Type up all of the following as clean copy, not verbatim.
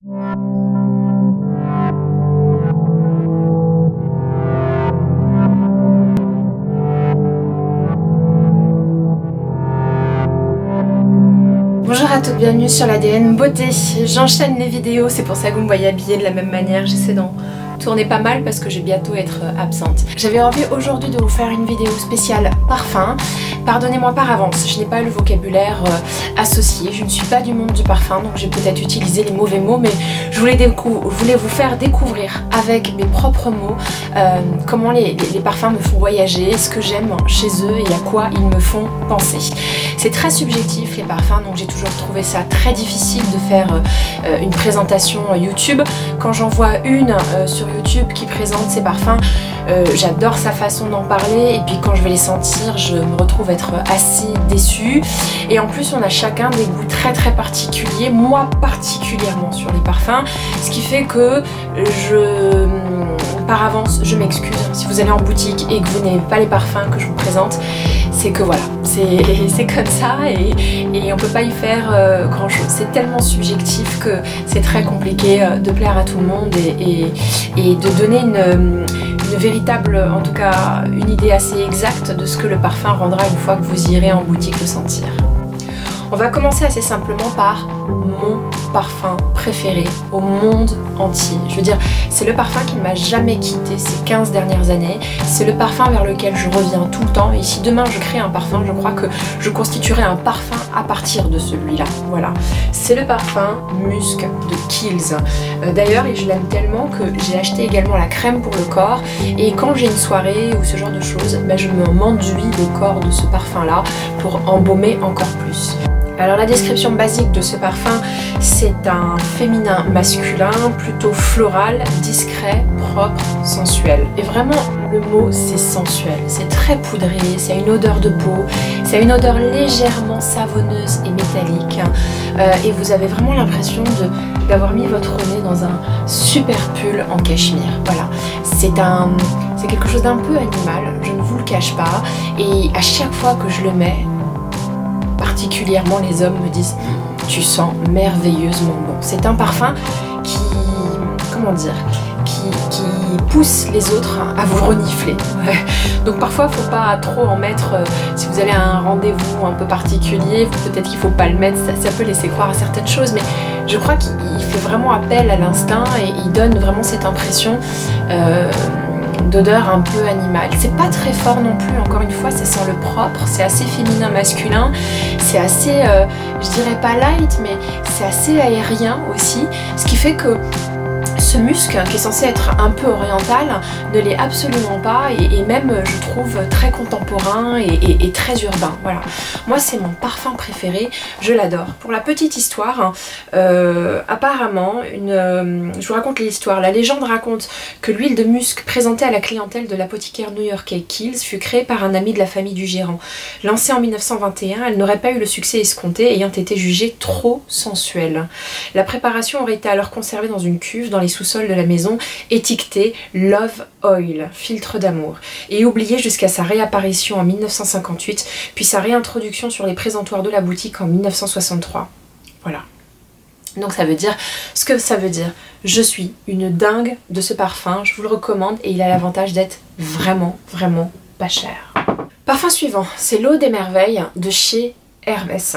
Bonjour à toutes, bienvenue sur l'ADN Beauté. J'enchaîne les vidéos, c'est pour ça que vous me voyez habillée de la même manière. J'essaie d'en tourner pas mal parce que je vais bientôt être absente. J'avais envie aujourd'hui de vous faire une vidéo spéciale parfum. Pardonnez-moi par avance, je n'ai pas le vocabulaire associé, je ne suis pas du monde du parfum, donc j'ai peut-être utilisé les mauvais mots, mais je voulais vous faire découvrir avec mes propres mots comment les parfums me font voyager, ce que j'aime chez eux et à quoi ils me font penser. C'est très subjectif les parfums, donc j'ai toujours trouvé ça très difficile de faire une présentation YouTube. Quand j'en vois une sur YouTube qui présente ses parfums, j'adore sa façon d'en parler, et puis quand je vais les sentir, je me retrouve être assez déçue. Et en plus, on a chacun des goûts très très particuliers, moi particulièrement sur les parfums, ce qui fait que par avance, je m'excuse. Si vous allez en boutique et que vous n'aimez pas les parfums que je vous présente, c'est que voilà, c'est comme ça et on peut pas y faire grand chose. C'est tellement subjectif que c'est très compliqué de plaire à tout le monde et de donner une véritable, en tout cas une idée assez exacte de ce que le parfum rendra une fois que vous irez en boutique le sentir. On va commencer assez simplement par mon parfum préféré au monde entier. Je veux dire, c'est le parfum qui ne m'a jamais quitté ces 15 dernières années. C'est le parfum vers lequel je reviens tout le temps. Et si demain je crée un parfum, je crois que je constituerai un parfum à partir de celui-là. Voilà. C'est le parfum Musk de Kiehl's. D'ailleurs, je l'aime tellement que j'ai acheté également la crème pour le corps. Et quand j'ai une soirée ou ce genre de choses, je m'enduis le corps de ce parfum-là pour embaumer encore plus. Alors la description basique de ce parfum, c'est un féminin masculin, plutôt floral, discret, propre, sensuel. Et vraiment, le mot c'est sensuel, c'est très poudré, c'est une odeur de peau, c'est une odeur légèrement savonneuse et métallique. Et vous avez vraiment l'impression d'avoir mis votre nez dans un super pull en cachemire. Voilà, c'est quelque chose d'un peu animal, je ne vous le cache pas. Et à chaque fois que je le mets, particulièrement les hommes me disent « tu sens merveilleusement bon ». C'est un parfum qui, comment dire, qui pousse les autres à vous renifler. Donc parfois il ne faut pas trop en mettre, si vous allez à un rendez-vous un peu particulier, peut-être qu'il ne faut pas le mettre, ça peut laisser croire à certaines choses, mais je crois qu'il fait vraiment appel à l'instinct et il donne vraiment cette impression d'odeur un peu animale. C'est pas très fort non plus, encore une fois, ça sent le propre, c'est assez féminin masculin, c'est assez, je dirais pas light, mais c'est assez aérien aussi, ce qui fait que ce musc, qui est censé être un peu oriental, ne l'est absolument pas et même, je trouve, très contemporain et très urbain. Voilà. Moi, c'est mon parfum préféré, je l'adore. Pour la petite histoire, apparemment, je vous raconte l'histoire. La légende raconte que l'huile de musc présentée à la clientèle de l'apothicaire new-yorkais Kiehl's fut créée par un ami de la famille du gérant. Lancée en 1921, elle n'aurait pas eu le succès escompté, ayant été jugée trop sensuelle. La préparation aurait été alors conservée dans une cuve dans les sous-sol de la maison, étiqueté Love Oil, filtre d'amour, et oublié jusqu'à sa réapparition en 1958, puis sa réintroduction sur les présentoirs de la boutique en 1963. Voilà. Donc ça veut dire ce que ça veut dire. Je suis une dingue de ce parfum, je vous le recommande et il a l'avantage d'être vraiment, vraiment pas cher. Parfum suivant, c'est l'eau des merveilles de chez Hermès.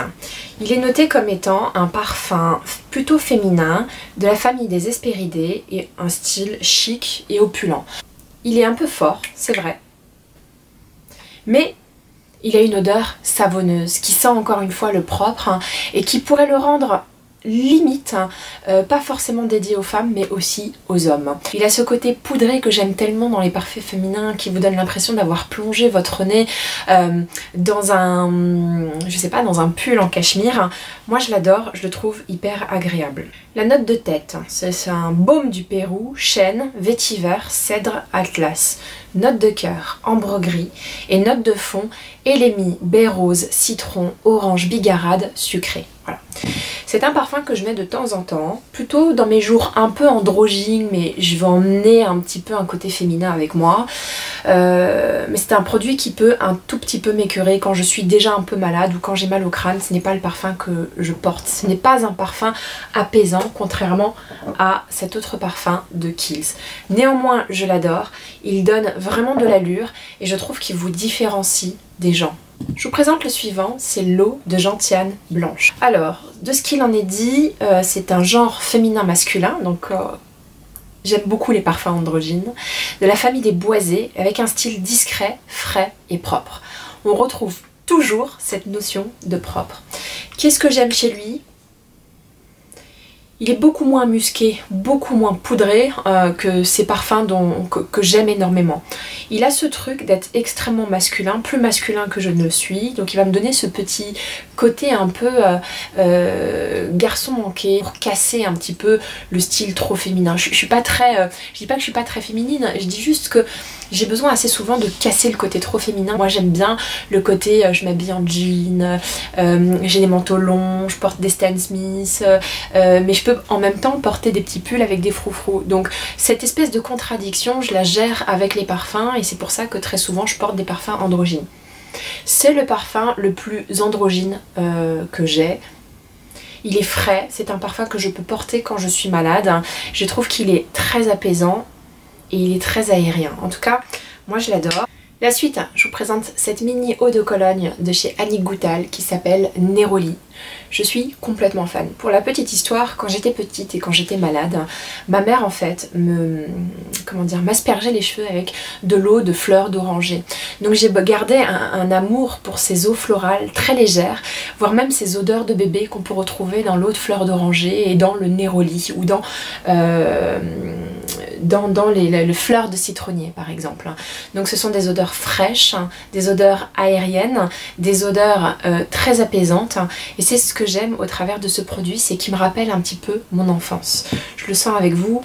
Il est noté comme étant un parfum plutôt féminin de la famille des Hespéridés et un style chic et opulent. Il est un peu fort, c'est vrai, mais il a une odeur savonneuse qui sent encore une fois le propre et qui pourrait le rendre limite, pas forcément dédié aux femmes mais aussi aux hommes. Il a ce côté poudré que j'aime tellement dans les parfums féminins qui vous donne l'impression d'avoir plongé votre nez dans un, je sais pas, dans un pull en cachemire. Moi je l'adore, je le trouve hyper agréable. La note de tête, c'est un baume du Pérou, chêne, vétiver, cèdre, atlas. Note de cœur, ambre gris, et note de fond, élémie, baie rose, citron, orange bigarade, sucré. Voilà. C'est un parfum que je mets de temps en temps, plutôt dans mes jours un peu androgynes, mais je vais emmener un petit peu un côté féminin avec moi. Mais c'est un produit qui peut un tout petit peu m'écœurer quand je suis déjà un peu malade ou quand j'ai mal au crâne. Ce n'est pas le parfum que je porte. Ce n'est pas un parfum apaisant, contrairement à cet autre parfum de Kiehl's. Néanmoins, je l'adore. Il donne vraiment de l'allure et je trouve qu'il vous différencie des gens. Je vous présente le suivant, c'est l'eau de Gentiane Blanche. Alors, de ce qu'il en est dit, c'est un genre féminin-masculin, donc j'aime beaucoup les parfums androgynes, de la famille des boisés, avec un style discret, frais et propre. On retrouve toujours cette notion de propre. Qu'est-ce que j'aime chez lui ? Il est beaucoup moins musqué, beaucoup moins poudré que ces parfums que j'aime énormément. Il a ce truc d'être extrêmement masculin, plus masculin que je ne le suis, donc il va me donner ce petit côté un peu garçon manqué, pour casser un petit peu le style trop féminin. Je dis pas que je suis pas très féminine, je dis juste que j'ai besoin assez souvent de casser le côté trop féminin. Moi j'aime bien le côté je m'habille en jean, j'ai des manteaux longs, je porte des Stan Smith, mais je peux en même temps porter des petits pulls avec des froufrous. Donc cette espèce de contradiction, je la gère avec les parfums et c'est pour ça que très souvent je porte des parfums androgynes. C'est le parfum le plus androgyne que j'ai. Il est frais, c'est un parfum que je peux porter quand je suis malade. Je trouve qu'il est très apaisant et il est très aérien. En tout cas, moi je l'adore. La suite, je vous présente cette mini eau de Cologne de chez Annick Goutal qui s'appelle Neroli. Je suis complètement fan. Pour la petite histoire, quand j'étais petite et quand j'étais malade, ma mère en fait m'aspergeait les cheveux avec de l'eau de fleurs d'oranger. Donc j'ai gardé un amour pour ces eaux florales très légères, voire même ces odeurs de bébé qu'on peut retrouver dans l'eau de fleurs d'oranger et dans le Neroli ou dans les fleurs de citronnier par exemple. Donc ce sont des odeurs fraîches, des odeurs aériennes, des odeurs très apaisantes et c'est ce que j'aime au travers de ce produit, c'est qu'il me rappelle un petit peu mon enfance. Je le sens avec vous,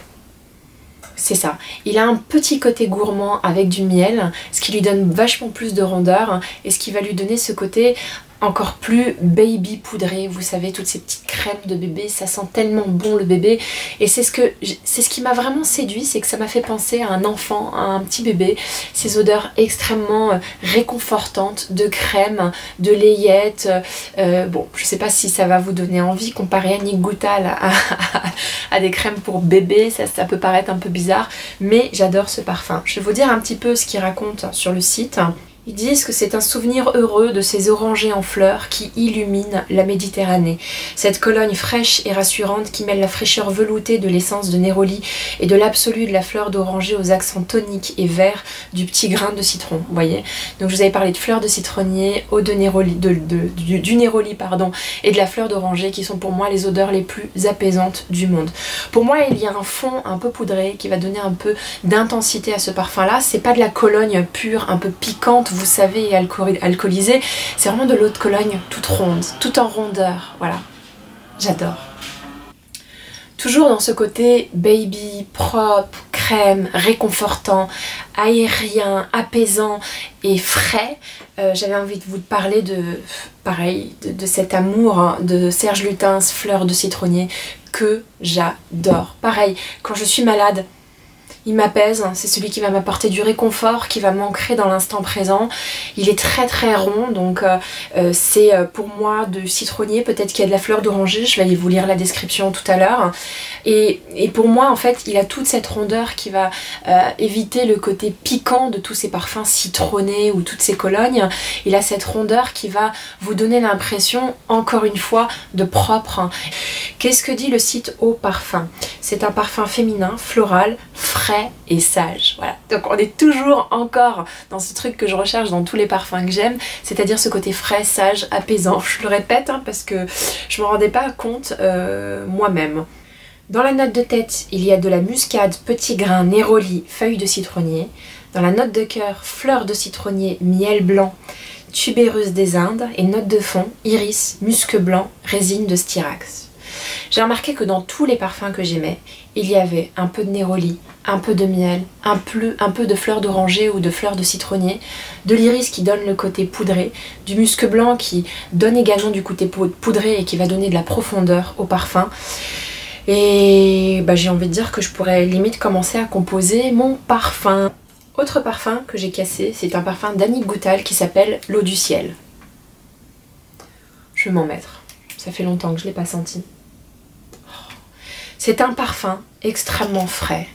c'est ça. Il a un petit côté gourmand avec du miel, ce qui lui donne vachement plus de rondeur et ce qui va lui donner ce côté encore plus baby poudré, vous savez, toutes ces petites crèmes de bébé, ça sent tellement bon le bébé et c'est ce qui m'a vraiment séduit, c'est que ça m'a fait penser à un enfant, à un petit bébé, ces odeurs extrêmement réconfortantes de crème, de layette, bon je sais pas si ça va vous donner envie, comparer Annick Goutal à des crèmes pour bébé, ça peut paraître un peu bizarre, mais j'adore ce parfum. Je vais vous dire un petit peu ce qu'il raconte sur le site. Ils disent que c'est un souvenir heureux de ces orangers en fleurs qui illuminent la Méditerranée. Cette Cologne fraîche et rassurante qui mêle la fraîcheur veloutée de l'essence de Neroli et de l'absolu de la fleur d'oranger aux accents toniques et verts du petit grain de citron, vous voyez. Donc je vous avais parlé de fleurs de citronnier, eau de Neroli, du Neroli pardon, et de la fleur d'oranger qui sont pour moi les odeurs les plus apaisantes du monde. Pour moi il y a un fond un peu poudré qui va donner un peu d'intensité à ce parfum là. C'est pas de la Cologne pure, un peu piquante, vous savez, alcoolisée, c'est vraiment de l'eau de Cologne toute ronde, tout en rondeur, voilà, j'adore. Toujours dans ce côté baby, propre, crème, réconfortant, aérien, apaisant et frais, j'avais envie de vous parler de cet amour de Serge Lutens, fleur de citronnier, que j'adore. Pareil, quand je suis malade, il m'apaise, c'est celui qui va m'apporter du réconfort, qui va m'ancrer dans l'instant présent. Il est très très rond, donc c'est pour moi de citronnier, peut-être qu'il y a de la fleur d'oranger, je vais vous lire la description tout à l'heure. Et pour moi en fait il a toute cette rondeur qui va éviter le côté piquant de tous ces parfums citronnés ou toutes ces colognes. Il a cette rondeur qui va vous donner l'impression encore une fois de propre. Qu'est-ce que dit le site Eau Parfum? C'est un parfum féminin, floral, frais et sage. Voilà. Donc on est toujours encore dans ce truc que je recherche dans tous les parfums que j'aime, c'est-à-dire ce côté frais, sage, apaisant. Je le répète hein, parce que je me rendais pas compte moi-même. Dans la note de tête, il y a de la muscade, petit grain, Neroli, feuilles de citronnier. Dans la note de cœur, fleurs de citronnier, miel blanc, tubérus des Indes. Et note de fond, iris, musc blanc, résine de styrax. J'ai remarqué que dans tous les parfums que j'aimais, il y avait un peu de néroli, un peu de miel, un peu de fleurs d'oranger ou de fleurs de citronnier, de l'iris qui donne le côté poudré, du musc blanc qui donne également du côté poudré et qui va donner de la profondeur au parfum. Et bah, j'ai envie de dire que je pourrais limite commencer à composer mon parfum. Autre parfum que j'ai cassé, c'est un parfum d'Annick Goutal qui s'appelle L'eau du ciel. Je vais m'en mettre. Ça fait longtemps que je ne l'ai pas senti. C'est un parfum extrêmement frais.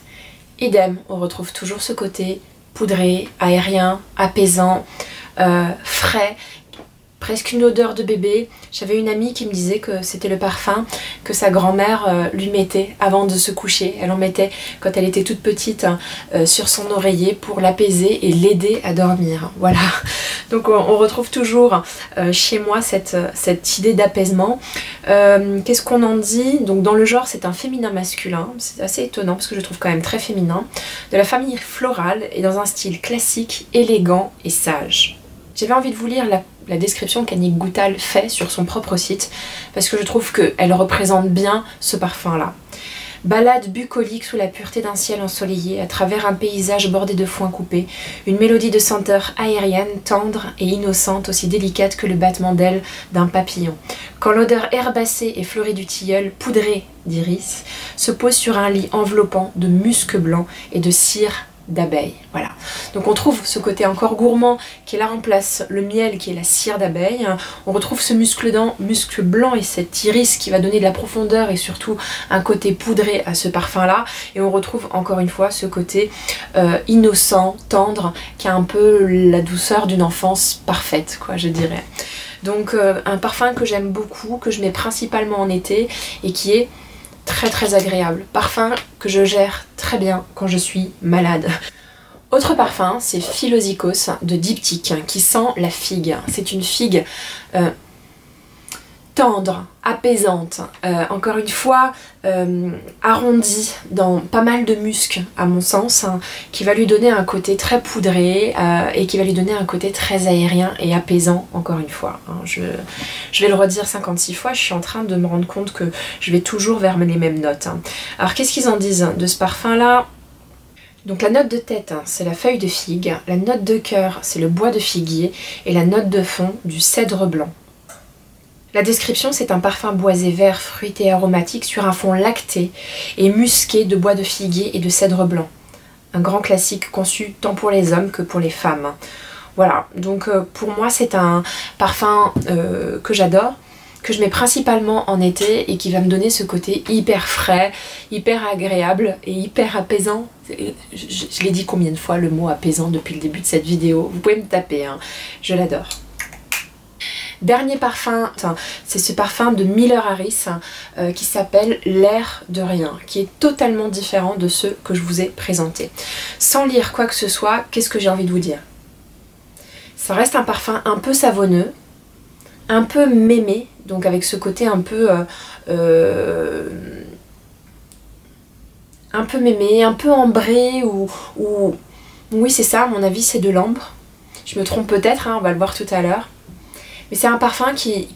Idem, on retrouve toujours ce côté poudré, aérien, apaisant, frais, presque une odeur de bébé. J'avais une amie qui me disait que c'était le parfum que sa grand-mère lui mettait avant de se coucher. Elle en mettait quand elle était toute petite sur son oreiller pour l'apaiser et l'aider à dormir. Voilà. Donc on retrouve toujours chez moi cette idée d'apaisement. Qu'est-ce qu'on en dit? Donc dans le genre c'est un féminin masculin. C'est assez étonnant parce que je le trouve quand même très féminin. De la famille florale et dans un style classique, élégant et sage. J'avais envie de vous lire la description qu'Annick Goutal fait sur son propre site parce que je trouve qu'elle représente bien ce parfum-là. Balade bucolique sous la pureté d'un ciel ensoleillé à travers un paysage bordé de foin coupé, une mélodie de senteur aérienne, tendre et innocente, aussi délicate que le battement d'ailes d'un papillon. Quand l'odeur herbacée et fleurie du tilleul, poudré d'iris, se pose sur un lit enveloppant de musc blanc et de cire d'abeille. Voilà. Donc on trouve ce côté encore gourmand qui là remplace le miel qui est la cire d'abeille. On retrouve ce muscle blanc et cet iris qui va donner de la profondeur et surtout un côté poudré à ce parfum là. Et on retrouve encore une fois ce côté innocent, tendre, qui a un peu la douceur d'une enfance parfaite, quoi, je dirais. Donc un parfum que j'aime beaucoup, que je mets principalement en été et qui est très agréable. Parfum que je gère très bien quand je suis malade. Autre parfum, c'est Philosykos de Diptyque qui sent la figue. C'est une figue tendre, apaisante, encore une fois arrondie dans pas mal de musc à mon sens, hein, qui va lui donner un côté très poudré et qui va lui donner un côté très aérien et apaisant encore une fois. Hein. Je vais le redire 56 fois, je suis en train de me rendre compte que je vais toujours vers les mêmes notes. Hein. Alors qu'est-ce qu'ils en disent de ce parfum là? Donc la note de tête, hein, c'est la feuille de figue, la note de cœur, c'est le bois de figuier et la note de fond, du cèdre blanc. La description, c'est un parfum boisé vert, fruité et aromatique sur un fond lacté et musqué de bois de figuier et de cèdre blanc. Un grand classique conçu tant pour les hommes que pour les femmes. Voilà, donc pour moi c'est un parfum que j'adore, que je mets principalement en été et qui va me donner ce côté hyper frais, hyper agréable et hyper apaisant. Je l'ai dit combien de fois le mot apaisant depuis le début de cette vidéo, vous pouvez me taper, hein. Je l'adore. Dernier parfum, c'est ce parfum de Miller Harris qui s'appelle L'air de rien, qui est totalement différent de ceux que je vous ai présentés. Sans lire quoi que ce soit, qu'est-ce que j'ai envie de vous dire? Ça reste un parfum un peu savonneux, un peu mémé, donc avec ce côté un peu mémé, un peu ambré, ou oui c'est ça, à mon avis c'est de l'ambre. Je me trompe peut-être, hein, on va le voir tout à l'heure. Mais c'est un parfum qui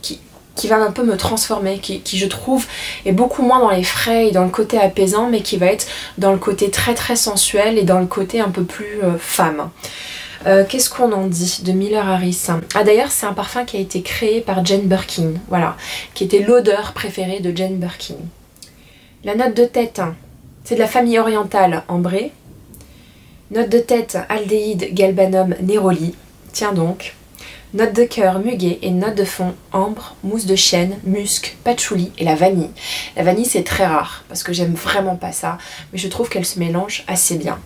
va un peu me transformer, qui je trouve est beaucoup moins dans les frais et dans le côté apaisant, mais qui va être dans le côté très sensuel et dans le côté un peu plus femme. Qu'est-ce qu'on en dit de Miller Harris? Ah d'ailleurs c'est un parfum qui a été créé par Jane Birkin, voilà, qui était l'odeur préférée de Jane Birkin. La note de tête, c'est de la famille orientale ambrée. Note de tête, aldéhyde, galbanum, néroli, tiens donc. Note de cœur, muguet et note de fond, ambre, mousse de chêne, musc, patchouli et la vanille. La vanille c'est très rare parce que j'aime vraiment pas ça, mais je trouve qu'elle se mélange assez bien.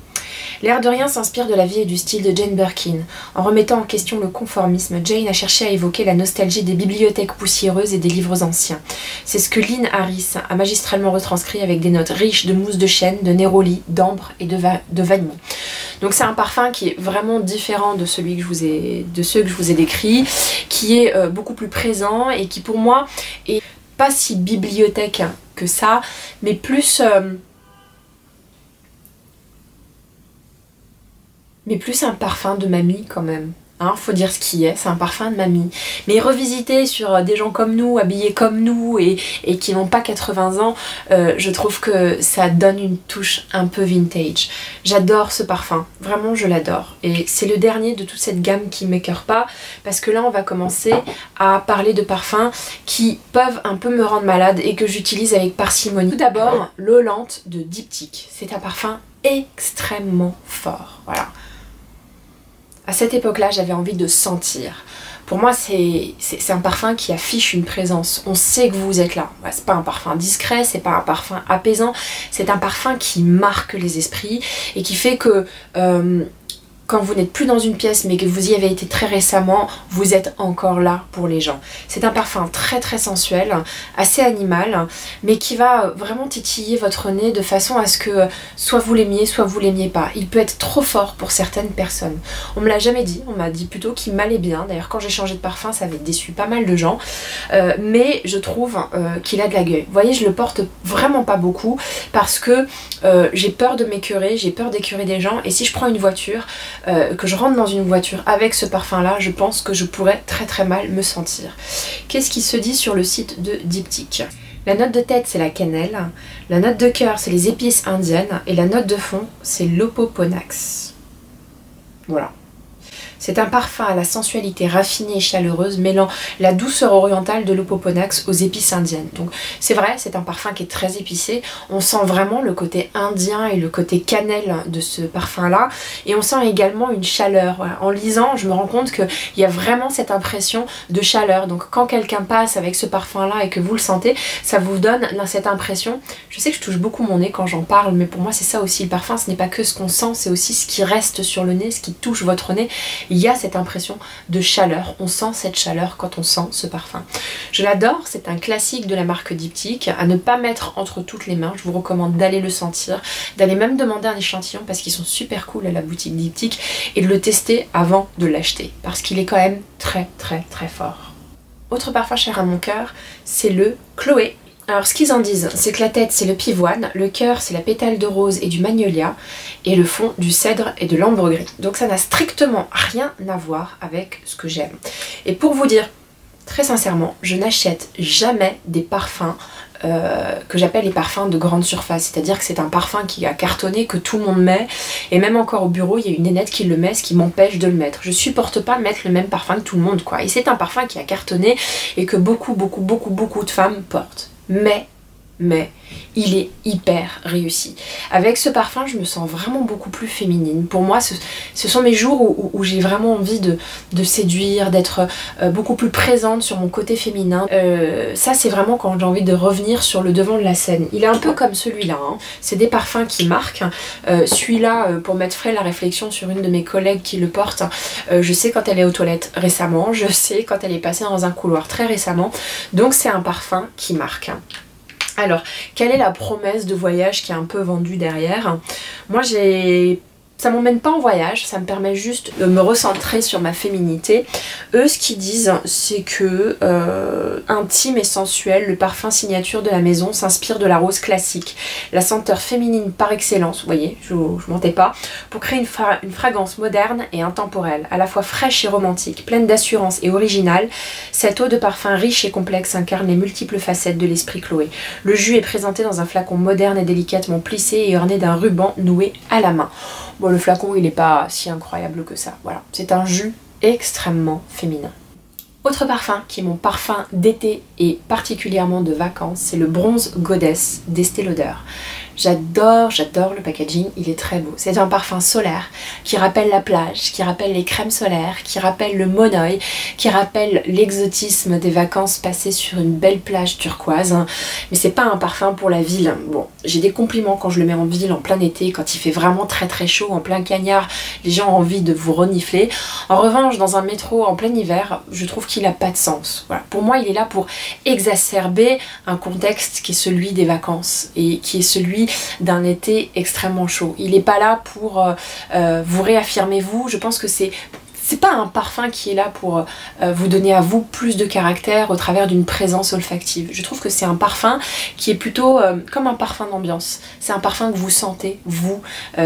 L'air de rien s'inspire de la vie et du style de Jane Birkin. En remettant en question le conformisme, Jane a cherché à évoquer la nostalgie des bibliothèques poussiéreuses et des livres anciens. C'est ce que Lynn Harris a magistralement retranscrit avec des notes riches de mousse de chêne, de néroli, d'ambre et de vanille. Donc c'est un parfum qui est vraiment différent de ceux que je vous ai décrits, qui est beaucoup plus présent et qui pour moi est pas si bibliothèque que ça, mais plus un parfum de mamie quand même. hein, faut dire ce qui est, c'est un parfum de mamie. Mais revisité sur des gens comme nous, habillés comme nous et qui n'ont pas 80 ans, je trouve que ça donne une touche un peu vintage. J'adore ce parfum, vraiment je l'adore. Et c'est le dernier de toute cette gamme qui m'écœure pas, parce que là on va commencer à parler de parfums qui peuvent un peu me rendre malade et que j'utilise avec parcimonie. Tout d'abord, l'Holante de Diptyque. C'est un parfum extrêmement fort, voilà. À cette époque-là, j'avais envie de sentir. Pour moi, c'est un parfum qui affiche une présence. On sait que vous êtes là. C'est pas un parfum discret, c'est pas un parfum apaisant. C'est un parfum qui marque les esprits et qui fait que quand vous n'êtes plus dans une pièce mais que vous y avez été très récemment, vous êtes encore là pour les gens. C'est un parfum très très sensuel, assez animal, mais qui va vraiment titiller votre nez de façon à ce que soit vous l'aimiez, soit vous l'aimiez pas. Il peut être trop fort pour certaines personnes. On me l'a jamais dit, on m'a dit plutôt qu'il m'allait bien. D'ailleurs quand j'ai changé de parfum, ça avait déçu pas mal de gens, mais je trouve qu'il a de la gueule. Vous voyez, je le porte vraiment pas beaucoup parce que j'ai peur de m'écœurer, j'ai peur d'écœurer des gens, et si je prends une voiture, que je rentre dans une voiture avec ce parfum là, je pense que je pourrais très très mal me sentir. Qu'est-ce qui se dit sur le site de Diptyque? La note de tête c'est la cannelle, la note de cœur c'est les épices indiennes et la note de fond c'est l'opoponax. Voilà. C'est un parfum à la sensualité raffinée et chaleureuse, mêlant la douceur orientale de l'opoponax aux épices indiennes. Donc c'est vrai, c'est un parfum qui est très épicé. On sent vraiment le côté indien et le côté cannelle de ce parfum-là. Et on sent également une chaleur. Voilà. En lisant, je me rends compte qu'il y a vraiment cette impression de chaleur. Donc quand quelqu'un passe avec ce parfum-là et que vous le sentez, ça vous donne cette impression. Je sais que je touche beaucoup mon nez quand j'en parle, mais pour moi c'est ça aussi le parfum. Ce n'est pas que ce qu'on sent, c'est aussi ce qui reste sur le nez, ce qui touche votre nez. Il y a cette impression de chaleur, on sent cette chaleur quand on sent ce parfum. Je l'adore, c'est un classique de la marque Diptyque, à ne pas mettre entre toutes les mains. Je vous recommande d'aller le sentir, d'aller même demander un échantillon parce qu'ils sont super cool à la boutique Diptyque, et de le tester avant de l'acheter parce qu'il est quand même très très très fort. Autre parfum cher à mon cœur, c'est le Chloé. Alors ce qu'ils en disent, c'est que la tête c'est le pivoine, le cœur c'est la pétale de rose et du magnolia, et le fond du cèdre et de l'ambre gris. Donc ça n'a strictement rien à voir avec ce que j'aime. Et pour vous dire très sincèrement, je n'achète jamais des parfums que j'appelle les parfums de grande surface, c'est-à-dire que c'est un parfum qui a cartonné, que tout le monde met, et même encore au bureau il y a une nénette qui le met, ce qui m'empêche de le mettre. Je supporte pas mettre le même parfum que tout le monde quoi, et c'est un parfum qui a cartonné et que beaucoup de femmes portent. Mais il est hyper réussi. Avec ce parfum, je me sens vraiment beaucoup plus féminine. Pour moi, ce sont mes jours où j'ai vraiment envie de séduire, d'être beaucoup plus présente sur mon côté féminin. Ça, c'est vraiment quand j'ai envie de revenir sur le devant de la scène. Il est un peu comme celui-là, hein. C'est des parfums qui marquent. Celui-là, pour mettre frais la réflexion sur une de mes collègues qui le porte, je sais quand elle est aux toilettes récemment, je sais quand elle est passée dans un couloir très récemment. Donc c'est un parfum qui marque. Alors, quelle est la promesse de voyage qui est un peu vendue derrière? Moi, ça m'emmène pas en voyage, ça me permet juste de me recentrer sur ma féminité. Eux, ce qu'ils disent, c'est que intime et sensuel, le parfum signature de la maison s'inspire de la rose classique, la senteur féminine par excellence, vous voyez, je mentais pas, pour créer une fragrance moderne et intemporelle, à la fois fraîche et romantique, pleine d'assurance et originale. Cette eau de parfum riche et complexe incarne les multiples facettes de l'esprit Chloé. Le jus est présenté dans un flacon moderne et délicatement plissé et orné d'un ruban noué à la main. Bon, le flacon il n'est pas si incroyable que ça, voilà. C'est un jus extrêmement féminin. Autre parfum qui est mon parfum d'été et particulièrement de vacances, c'est le Bronze Goddess d'Estée Lauder. J'adore le packaging, il est très beau. C'est un parfum solaire qui rappelle la plage, qui rappelle les crèmes solaires, qui rappelle le monoeil, qui rappelle l'exotisme des vacances passées sur une belle plage turquoise. Mais c'est pas un parfum pour la ville. Bon, j'ai des compliments quand je le mets en ville en plein été, quand il fait vraiment très très chaud, en plein cagnard, les gens ont envie de vous renifler. En revanche, dans un métro en plein hiver, je trouve qu'il n'a pas de sens. Voilà. Pour moi, il est là pour exacerber un contexte qui est celui des vacances et qui est celui d'un été extrêmement chaud. Il n'est pas là pour vous réaffirmer vous. Je pense que c'est pas un parfum qui est là pour vous donner à vous plus de caractère au travers d'une présence olfactive. Je trouve que c'est un parfum qui est plutôt comme un parfum d'ambiance. C'est un parfum que vous sentez, vous,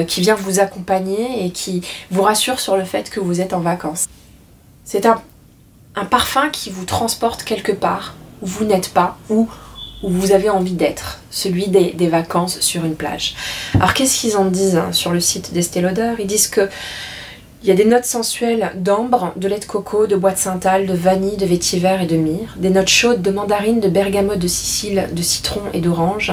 qui vient vous accompagner et qui vous rassure sur le fait que vous êtes en vacances. C'est un parfum qui vous transporte quelque part où vous n'êtes pas, où vous avez envie d'être, celui des vacances sur une plage. Alors qu'est-ce qu'ils en disent sur le site d'Estée Lauder? Ils disent que il y a des notes sensuelles d'ambre, de lait de coco, de bois de santal, de vanille, de vétiver et de myrrhe, des notes chaudes de mandarine, de bergamote de Sicile, de citron et d'orange,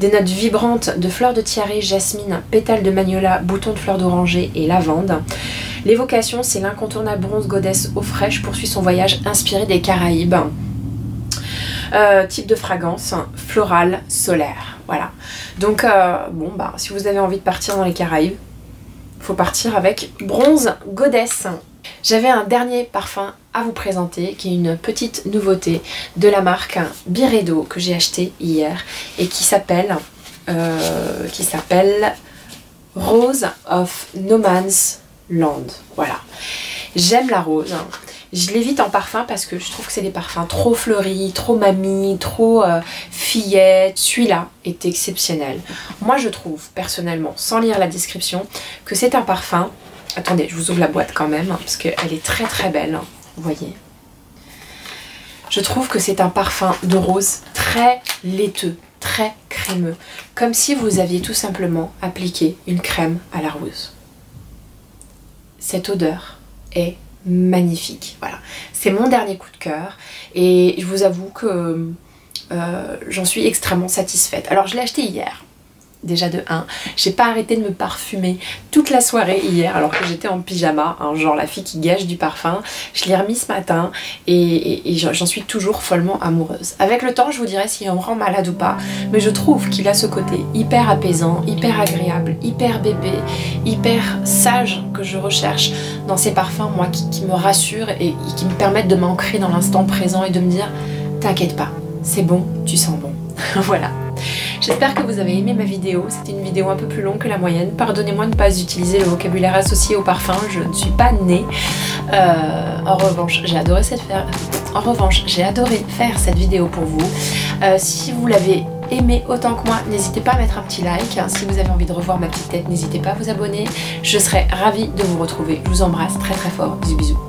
des notes vibrantes de fleurs de tiare, jasmine, pétales de magnolia, boutons de fleurs d'oranger et lavande. L'évocation, c'est l'incontournable Bronze Goddess eau fraîche poursuit son voyage inspiré des Caraïbes. Type de fragrance, florale, solaire. Voilà. Donc, bon, bah, si vous avez envie de partir dans les Caraïbes, faut partir avec Bronze Goddess. J'avais un dernier parfum à vous présenter qui est une petite nouveauté de la marque Byredo que j'ai acheté hier et qui s'appelle Rose of No Man's Land. Voilà. J'aime la rose. Je l'évite en parfum parce que je trouve que c'est des parfums trop fleuris, trop mamie, trop fillette. Celui-là est exceptionnel. Moi je trouve personnellement, sans lire la description, que c'est un parfum... Attendez, je vous ouvre la boîte quand même, parce qu'elle est très très belle, vous voyez. Je trouve que c'est un parfum de rose très laiteux, très crémeux. Comme si vous aviez tout simplement appliqué une crème à la rose. Cette odeur est magnifique, voilà. C'est mon dernier coup de cœur et je vous avoue que j'en suis extrêmement satisfaite. Alors je l'ai acheté hier, déjà de 1. J'ai pas arrêté de me parfumer toute la soirée hier alors que j'étais en pyjama, hein, genre la fille qui gâche du parfum. Je l'ai remis ce matin et j'en suis toujours follement amoureuse. Avec le temps je vous dirai s'il me rend malade ou pas, mais je trouve qu'il a ce côté hyper apaisant, hyper agréable, hyper bébé, hyper sage que je recherche dans ces parfums, moi, qui me rassurent et qui me permettent de m'ancrer dans l'instant présent et de me dire t'inquiète pas, c'est bon, tu sens bon. Voilà. J'espère que vous avez aimé ma vidéo, c'était une vidéo un peu plus longue que la moyenne. Pardonnez-moi de ne pas utiliser le vocabulaire associé au parfum, je ne suis pas née. En revanche, j'ai adoré faire cette vidéo pour vous. Si vous l'avez aimé autant que moi, n'hésitez pas à mettre un petit like. Si vous avez envie de revoir ma petite tête, n'hésitez pas à vous abonner. Je serai ravie de vous retrouver. Je vous embrasse très très fort. Bisous bisous.